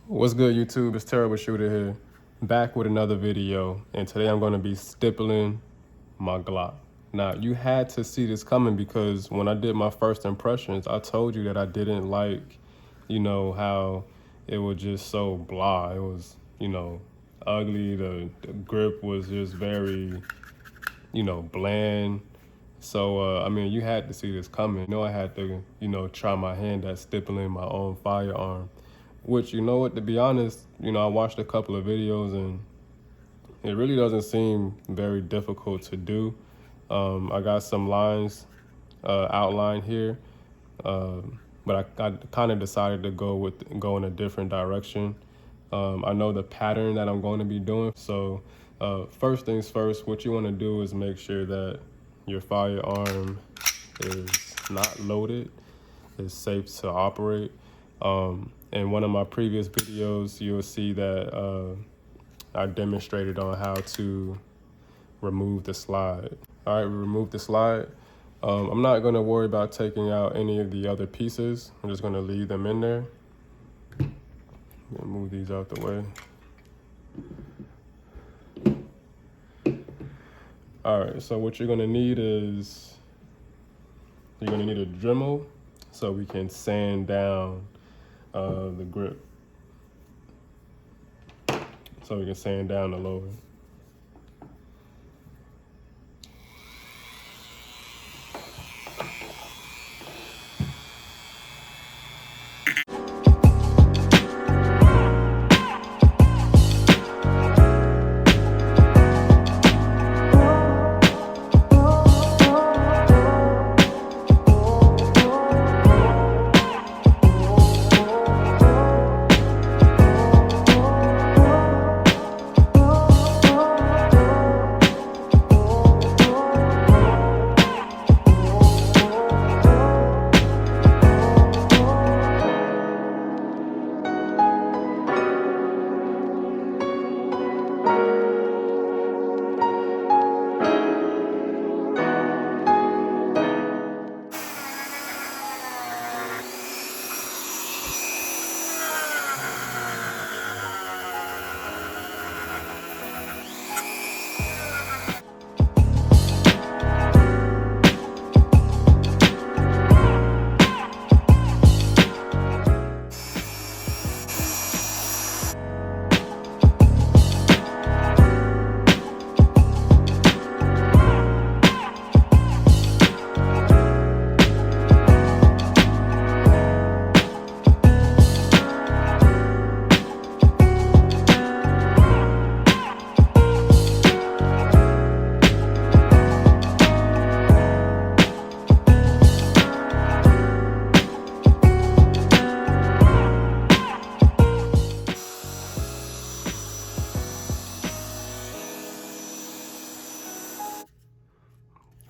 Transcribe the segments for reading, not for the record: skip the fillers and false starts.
What's good, YouTube? It's Terrible Shooter here, back with another video, and today I'm going to be stippling my Glock. Now, you had to see this coming because when I did my first impressions, I told you that I didn't like, how it was just so blah. It was, ugly. The grip was just very, bland. So, I mean, you had to see this coming. I had to, try my hand at stippling my own firearm. Which, to be honest, I watched a couple of videos and it really doesn't seem very difficult to do. I got some lines outlined here, but I kind of decided to go in a different direction. I know the pattern that I'm going to be doing. So first things first, what you want to do is make sure that your firearm is not loaded, is safe to operate. In one of my previous videos, you'll see that I demonstrated on how to remove the slide. All right, we removed the slide. I'm not gonna worry about taking out any of the other pieces. I'm just gonna leave them in there. Move these out the way. All right, so what you're gonna need is, you're gonna need a Dremel so we can sand down the grip. So we can sand down the lower.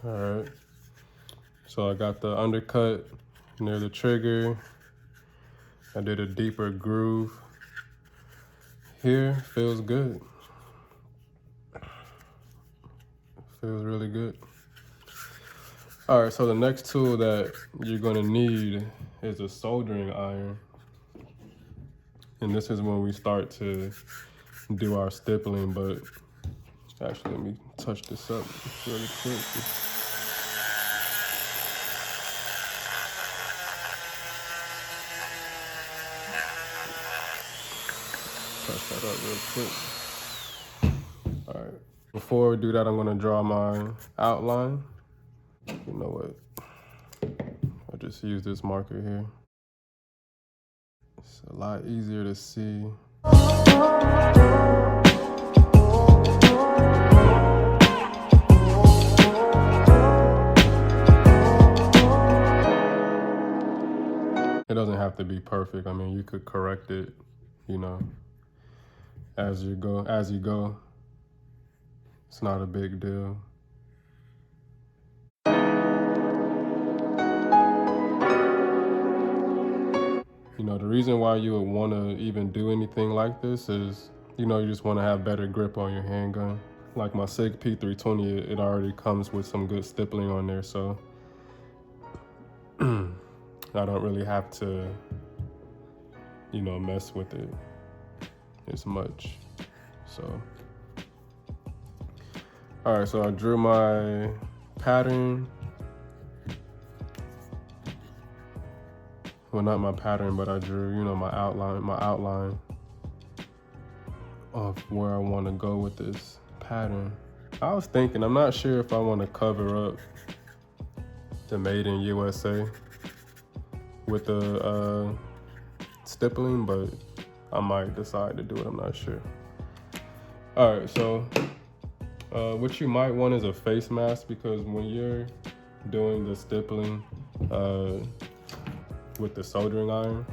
All right, so I got the undercut near the trigger. I did a deeper groove here. Feels good. Feels really good. All right, so the next tool that you're gonna need is a soldering iron. And this is when we start to do our stippling, but actually let me touch this up really quick. Touch that up real quick. All right, before we do that, I'm gonna draw my outline. You know what? I'll just use this marker here. It's a lot easier to see. It doesn't have to be perfect. I mean, you could correct it, as you go. It's not a big deal. The reason why you would want to even do anything like this is, you just want to have better grip on your handgun. Like my SIG P320, it already comes with some good stippling on there, so I don't really have to, mess with it. as much. So, all right, so I drew my pattern. Well, not my pattern, but I drew, you know, my outline of where I want to go with this pattern. I was thinking, I'm not sure if I want to cover up the Made in USA with the stippling, but I might decide to do it, I'm not sure. All right, so what you might want is a face mask, because when you're doing the stippling with the soldering iron,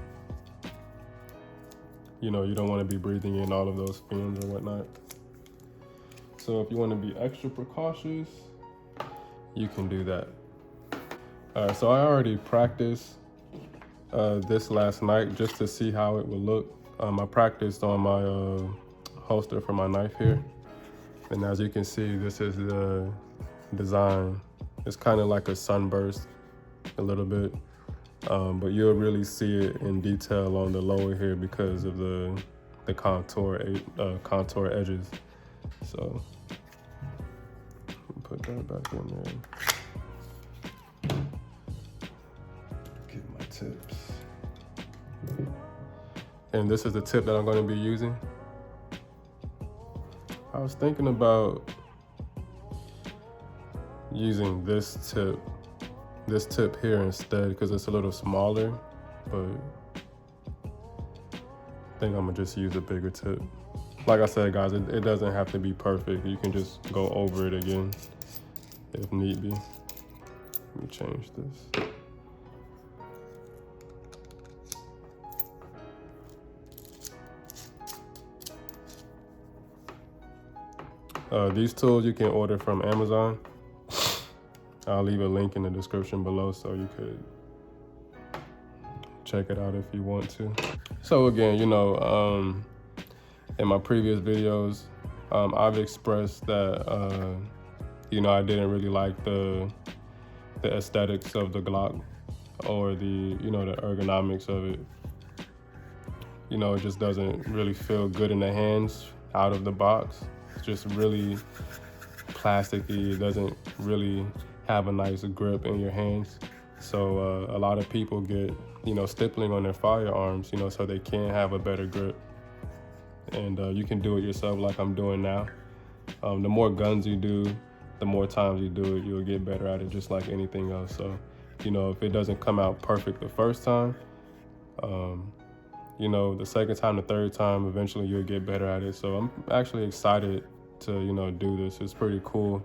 you know, you don't want to be breathing in all of those fumes or whatnot. So if you want to be extra precautious, you can do that. All right, so I already practiced this last night just to see how it would look. I practiced on my holster for my knife here. And as you can see, this is the design. It's kind of like a Sunburst a little bit, but you'll really see it in detail on the lower here because of the contour edges. So put that back in there. Get my tips. And this is the tip that I'm going to be using. I was thinking about using this tip here instead, because it's a little smaller, but I think I'm gonna just use a bigger tip. Like I said, guys, it doesn't have to be perfect. You can just go over it again if need be. Let me change this. These tools you can order from Amazon. I'll leave a link in the description below so you could check it out if you want to. So again, you know, in my previous videos, I've expressed that, you know, I didn't really like the aesthetics of the Glock, or the, you know, the ergonomics of it. You know, it just doesn't really feel good in the hands out of the box. It's just really plasticky. It doesn't really have a nice grip in your hands. So a lot of people get, you know, stippling on their firearms, you know, so they can have a better grip. And you can do it yourself like I'm doing now. The more guns you do, the more times you do it, you'll get better at it, just like anything else. So, you know, if it doesn't come out perfect the first time, you know, the second time, the third time, eventually you'll get better at it. So I'm actually excited to, you know, do this. It's pretty cool.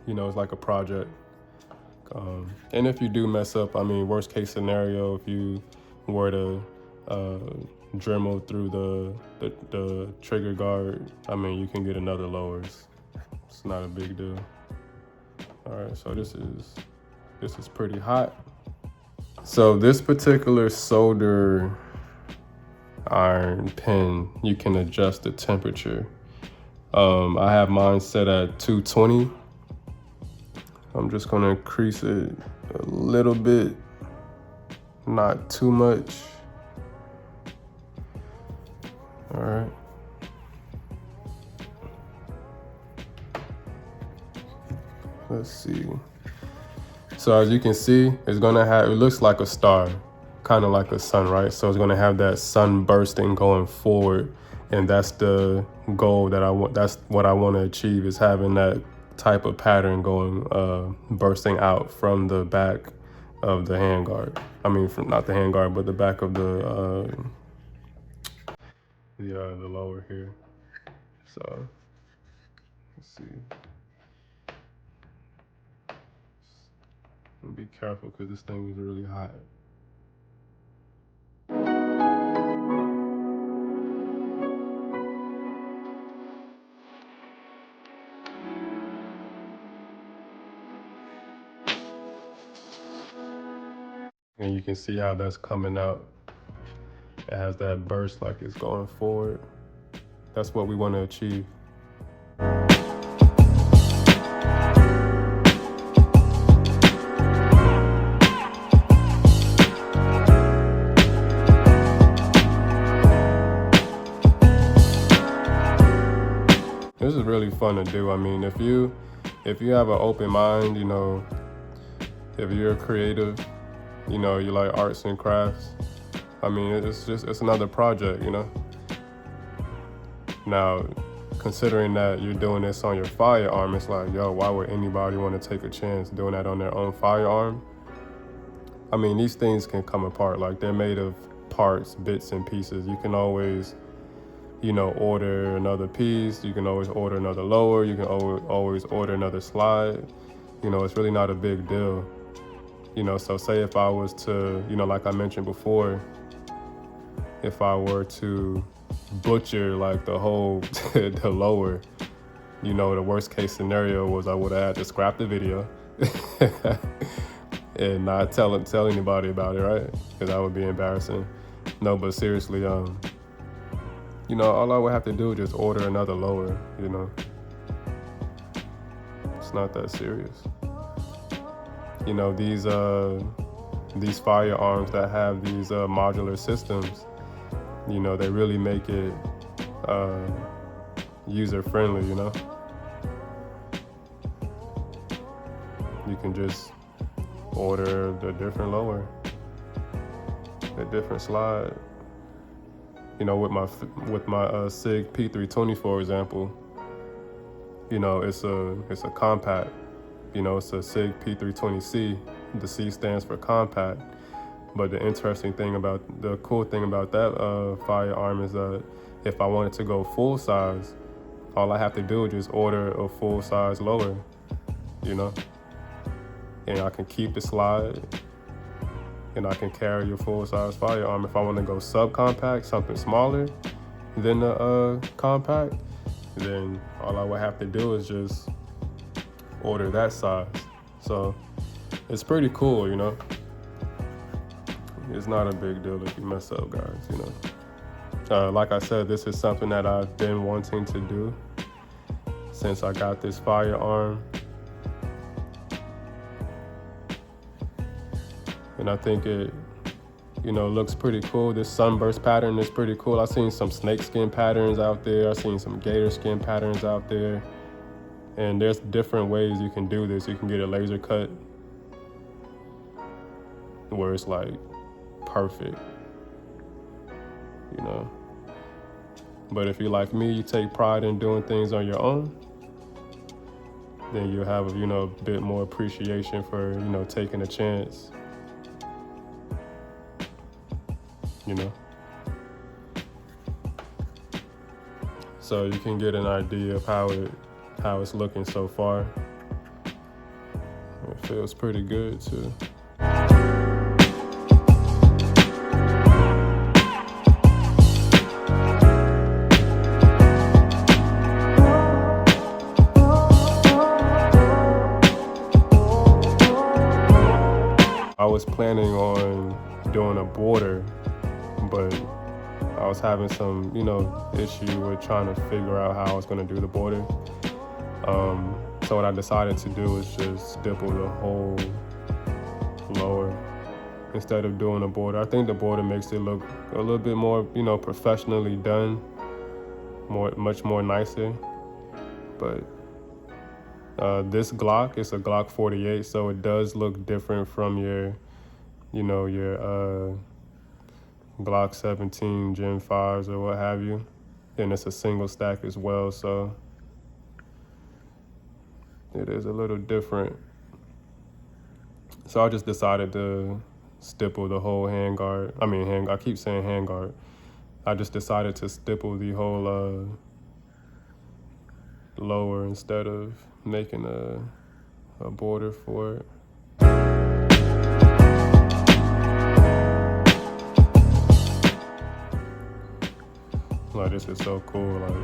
You know, it's like a project. And if you do mess up, I mean, worst case scenario, if you were to Dremel through the trigger guard, I mean, you can get another lowers. It's not a big deal. All right, so this is pretty hot. So this particular solder iron pen, you can adjust the temperature. I have mine set at 220. I'm just gonna increase it a little bit, not too much. All right. Let's see. So as you can see, it's gonna have, it looks like a star, kind of like a sun, right? So it's gonna have that sun bursting going forward, and that's the goal that I want. That's what I want to achieve, is having that type of pattern going, bursting out from the back of the handguard. I mean, from not the handguard, but the back of the lower here. So let's see. Be careful because this thing is really hot. And you can see how that's coming out. It has that burst like it's going forward. That's what we want to achieve. This is really fun to do. I mean, if you have an open mind, you know, if you're creative, you know, you like arts and crafts, I mean, it's another project, you know. Now, considering that you're doing this on your firearm, it's like, yo, why would anybody want to take a chance doing that on their own firearm? I mean, these things can come apart. Like, they're made of parts, bits and pieces. You can always, you know, order another piece. You can always order another lower. You can always order another slide. You know, it's really not a big deal. You know, so say if I was to, you know, like I mentioned before, if I were to butcher like the whole the lower, you know, the worst case scenario was I would have had to scrap the video and not tell anybody about it, right? Because that would be embarrassing. No, but seriously, you know, all I would have to do is just order another lower, you know. It's not that serious. You know, these firearms that have these modular systems, you know, they really make it user-friendly, you know. You can just order the different lower, the different slide. You know, with my SIG P320, for example, you know, it's a compact. You know, it's a SIG P320C. The C stands for compact. But the cool thing about that firearm is that if I wanted to go full size, all I have to do is just order a full size lower, you know? And I can keep the slide, and I can carry a full size firearm. If I want to go subcompact, something smaller than the compact, then all I would have to do is just order that size. So it's pretty cool, you know? It's not a big deal if you mess up, guys, you know. Like I said, this is something that I've been wanting to do since I got this firearm. And I think it, you know, looks pretty cool. This sunburst pattern is pretty cool. I've seen some snakeskin patterns out there. I've seen some gator skin patterns out there. And there's different ways you can do this. You can get a laser cut where it's like perfect, you know. But if you're like me, you take pride in doing things on your own, then you have, you know, a bit more appreciation for, you know, taking a chance, you know. So you can get an idea of how it's looking so far. It feels pretty good too. I was planning on doing a border, but I was having some, you know, issue with trying to figure out how I was going to do the border. So what I decided to do is just stipple the whole lower instead of doing a border. I think the border makes it look a little bit more, you know, professionally done, much more nicer. But this Glock is a Glock 48, so it does look different from your, you know, your Glock 17 Gen 5s or what have you. And it's a single stack as well, so it is a little different. So I just decided to stipple the whole handguard. I keep saying handguard. I just decided to stipple the whole lower instead of making a border for it. Like, this is so cool, like,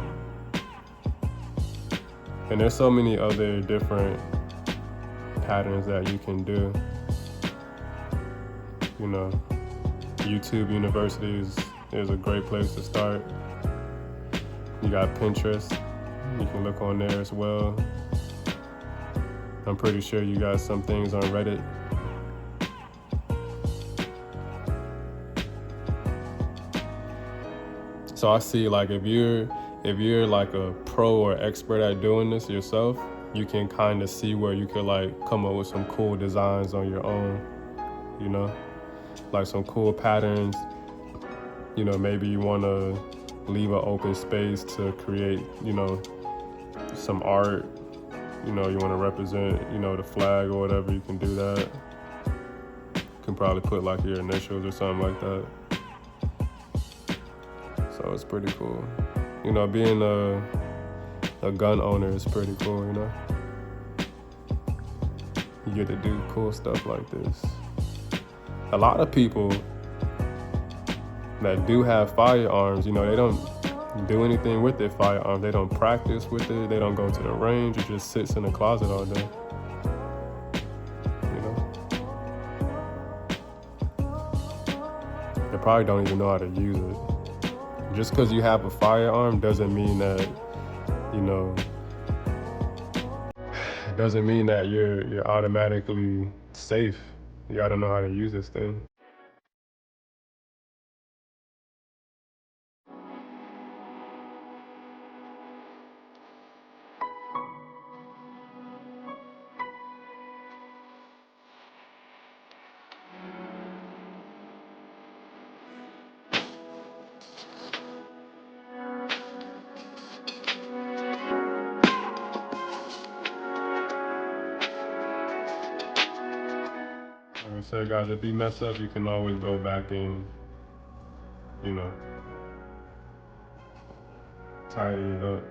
and there's so many other different patterns that you can do. You know, YouTube University is a great place to start. You got Pinterest, you can look on there as well. I'm pretty sure you got some things on Reddit. So I see, like, if if you're like a pro or expert at doing this yourself, you can kind of see where you could like come up with some cool designs on your own, you know, like some cool patterns. You know, maybe you want to leave an open space to create, you know, some art. You know, you want to represent, you know, the flag or whatever, you can do that. You can probably put like your initials or something like that. So it's pretty cool. You know, being a gun owner is pretty cool, you know? You get to do cool stuff like this. A lot of people that do have firearms, you know, they don't do anything with their firearm. They don't practice with it. They don't go to the range. It just sits in the closet all day. You know? They probably don't even know how to use it. Just because you have a firearm doesn't mean that, you know, doesn't mean that you're automatically safe. You gotta know how to use this thing. Like I said, guys, if you mess up, you can always go back and, you know, tidy it up.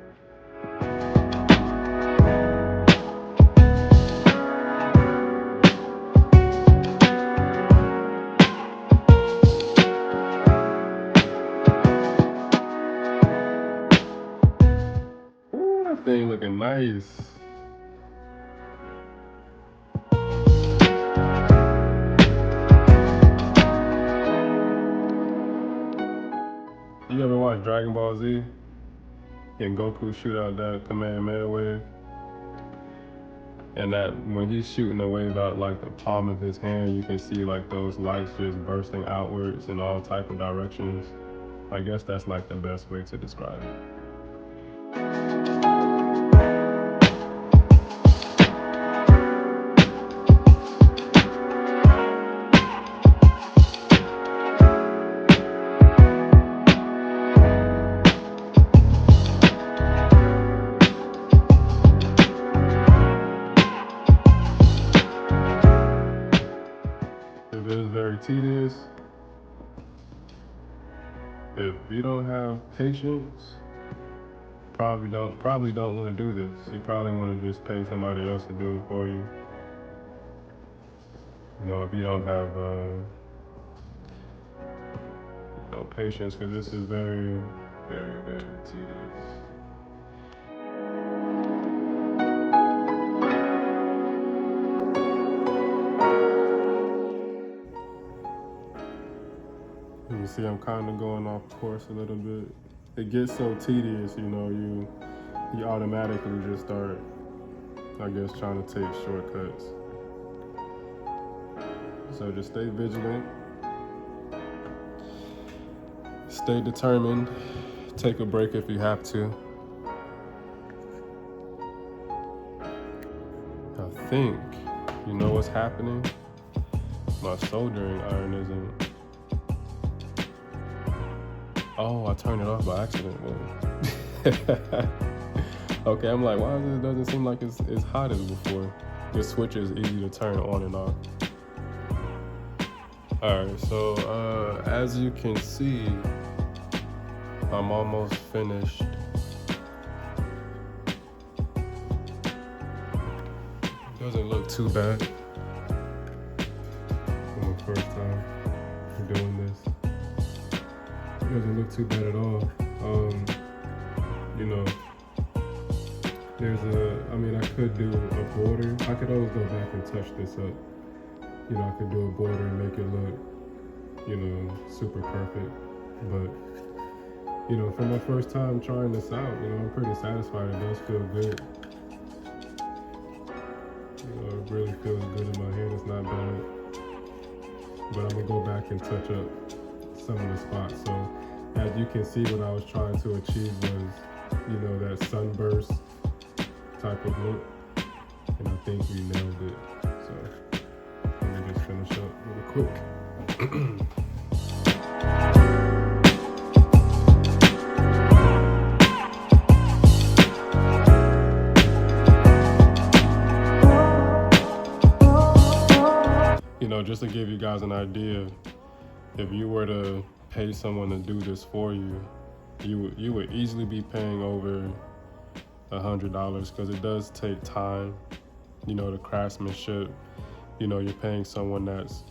Ooh, that thing looking nice. You ever watch Dragon Ball Z? And Goku shoot out that Kamehameha wave? And that when he's shooting the wave out like the palm of his hand, you can see like those lights just bursting outwards in all type of directions. I guess that's like the best way to describe it. It is very tedious. If you don't have patience, probably don't want to do this. You probably want to just pay somebody else to do it for you. You know, if you don't have patience, because this is very, very, very tedious. You see, I'm kind of going off course a little bit. It gets so tedious, you know, you automatically just start, I guess, trying to take shortcuts. So just stay vigilant, stay determined, take a break if you have to. I think, you know what's happening? My soldering iron isn't. Oh, I turned it off by accident. Okay, I'm like, why doesn't seem like it's as hot as before? The switch is easy to turn on and off. Alright, so as you can see, I'm almost finished. Doesn't look too bad for the first time doing this. It doesn't look too bad at all. You know, I could do a border. I could always go back and touch this up. You know, I could do a border and make it look, you know, super perfect. But, you know, for my first time trying this out, you know, I'm pretty satisfied. It does feel good. You know, it really feels good in my hand. It's not bad. But I'm gonna go back and touch up some of the spots. So as you can see, what I was trying to achieve was you know, that Sunburst type of look. And I think we nailed it. So let me just finish up real quick. You know, just to give you guys an idea, if you were to pay someone to do this for you, you would easily be paying over $100 because it does take time. You know, the craftsmanship, you know, you're paying someone that's,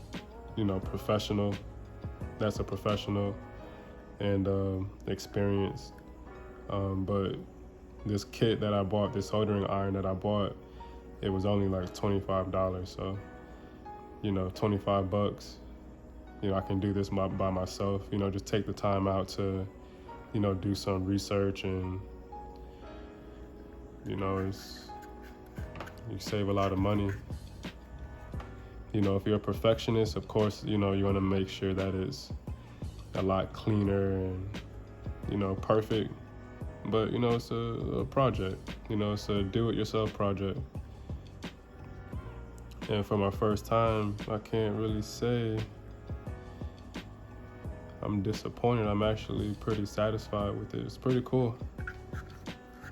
you know, professional, that's a professional and experienced. But this kit that I bought, this soldering iron that I bought, it was only like $25. So, you know, 25 bucks, you know, I can do this by myself, you know, just take the time out to, you know, do some research and, you know, you save a lot of money. You know, if you're a perfectionist, of course, you know, you want to make sure that it's a lot cleaner and, you know, perfect. But, you know, it's a project, you know, it's a do-it-yourself project. And for my first time, I can't really say I'm disappointed. I'm actually pretty satisfied with it. It's pretty cool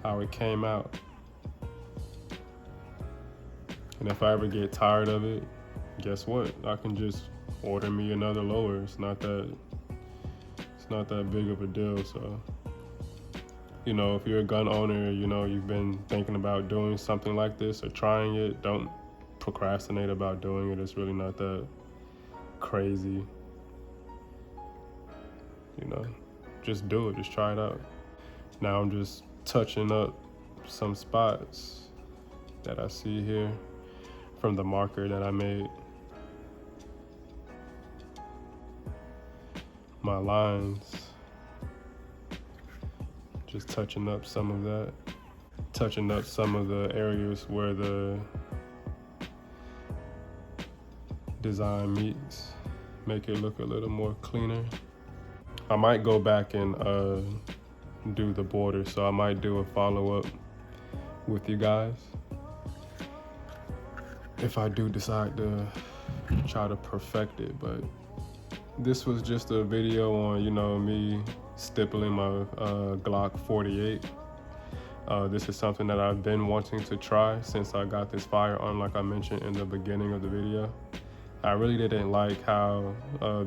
how it came out. And if I ever get tired of it, guess what? I can just order me another lower. It's not that big of a deal. So, you know, if you're a gun owner, you know, you've been thinking about doing something like this or trying it, don't procrastinate about doing it. It's really not that crazy. You know, just do it, just try it out. Now I'm just touching up some spots that I see here from the marker that I made. My lines, just touching up some of that, touching up some of the areas where the design meets, make it look a little more cleaner. I might go back and do the border, so I might do a follow-up with you guys if I do decide to try to perfect it. But this was just a video on, you know, me stippling my Glock 48. This is something that I've been wanting to try since I got this firearm, like I mentioned in the beginning of the video. I really didn't like how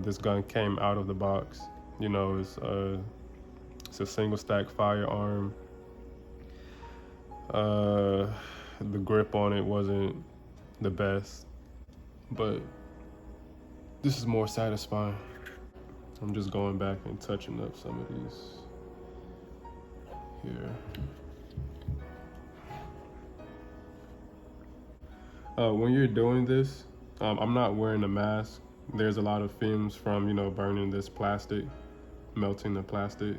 this gun came out of the box. You know, it's a single stack firearm. The grip on it wasn't the best, but this is more satisfying. I'm just going back and touching up some of these here. When you're doing this, I'm not wearing a mask. There's a lot of fumes from, you know, burning this plastic, melting the plastic.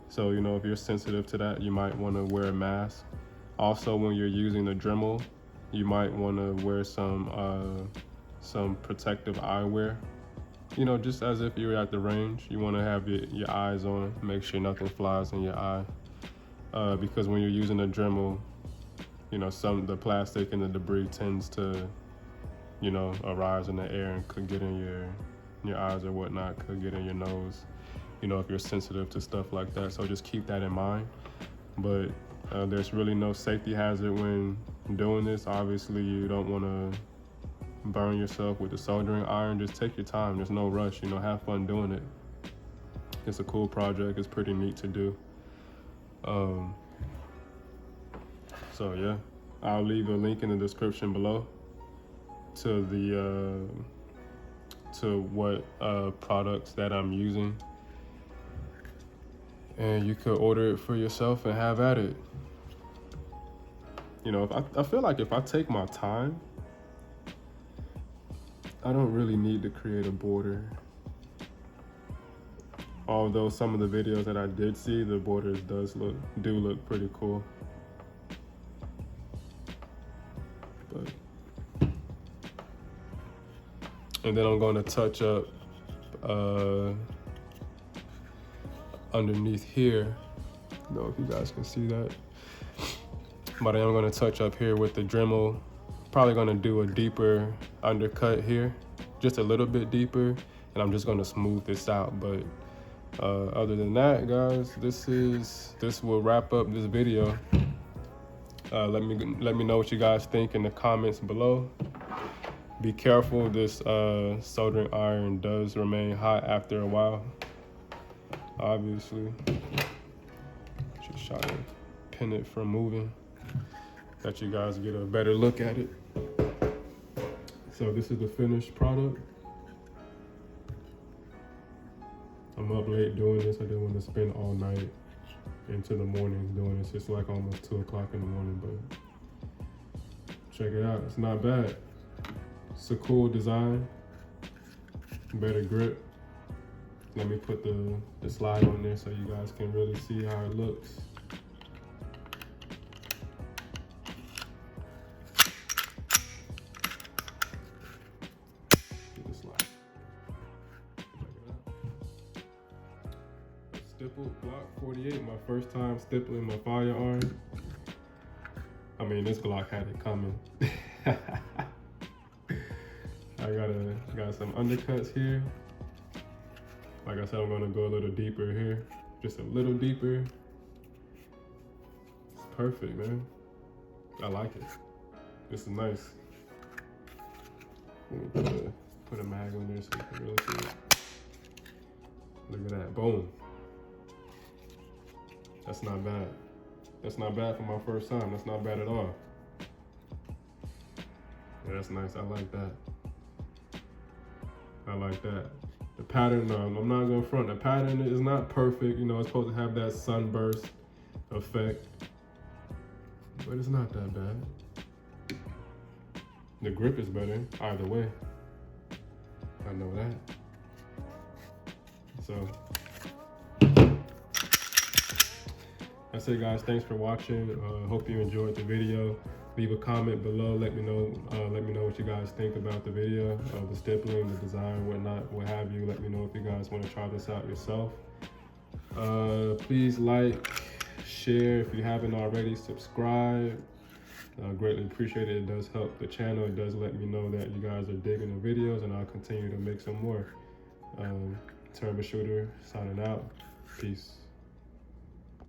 So, you know, if you're sensitive to that, you might want to wear a mask. Also, when you're using the Dremel, you might want to wear some protective eyewear. You know, just as if you're at the range, you want to have your eyes on, make sure nothing flies in your eye. Because when you're using a Dremel, you know, the plastic and the debris tends to, you know, arise in the air and could get in your eyes or whatnot, could get in your nose, you know, if you're sensitive to stuff like that. So just keep that in mind. But there's really no safety hazard when doing this. Obviously, you don't want to burn yourself with the soldering iron. Just take your time. There's no rush, you know, have fun doing it. It's a cool project. It's pretty neat to do. So yeah, I'll leave a link in the description below to the to what products that I'm using, and you could order it for yourself and have at it. You know, I feel like if I take my time, I don't really need to create a border. Although some of the videos that I did see, the borders do look pretty cool. But, and then I'm going to touch up underneath here. know if you guys can see that. But I am gonna touch up here with the Dremel. Probably gonna do a deeper undercut here, just a little bit deeper, and I'm just gonna smooth this out. But other than that, guys, this will wrap up this video. Let me know what you guys think in the comments below. Be careful, this soldering iron does remain hot after a while, obviously. Just try to pin it from moving, that you guys get a better look at it. So this is the finished product. I'm up late doing this. I didn't want to spend all night into the morning doing this. It's like almost 2 o'clock in the morning, but check it out. It's not bad. It's a cool design, better grip. Let me put the slide on there so you guys can really see how it looks. Stipple Glock 48, my first time stippling my firearm. I mean, this Glock had it coming. I got some undercuts here. Like I said, I'm gonna go a little deeper here, just a little deeper. It's perfect, man. I like it. This is nice. Let me put a mag on there so you can really see it. Look at that, boom. That's not bad. That's not bad for my first time. That's not bad at all. Yeah, that's nice. I like that. I like that. The pattern, I'm not gonna front. The pattern is not perfect. You know, it's supposed to have that sunburst effect, but it's not that bad. The grip is better either way. I know that. So that's it, guys. Thanks for watching. Hope you enjoyed the video. Leave a comment below. Let me know what you guys think about the video, the stippling, the design, whatnot, what have you. Let me know if you guys want to try this out yourself. Please like, share if you haven't already, subscribe. Greatly appreciate it. It does help the channel. It does let me know that you guys are digging the videos, and I'll continue to make some more. T.errible signing out. Peace.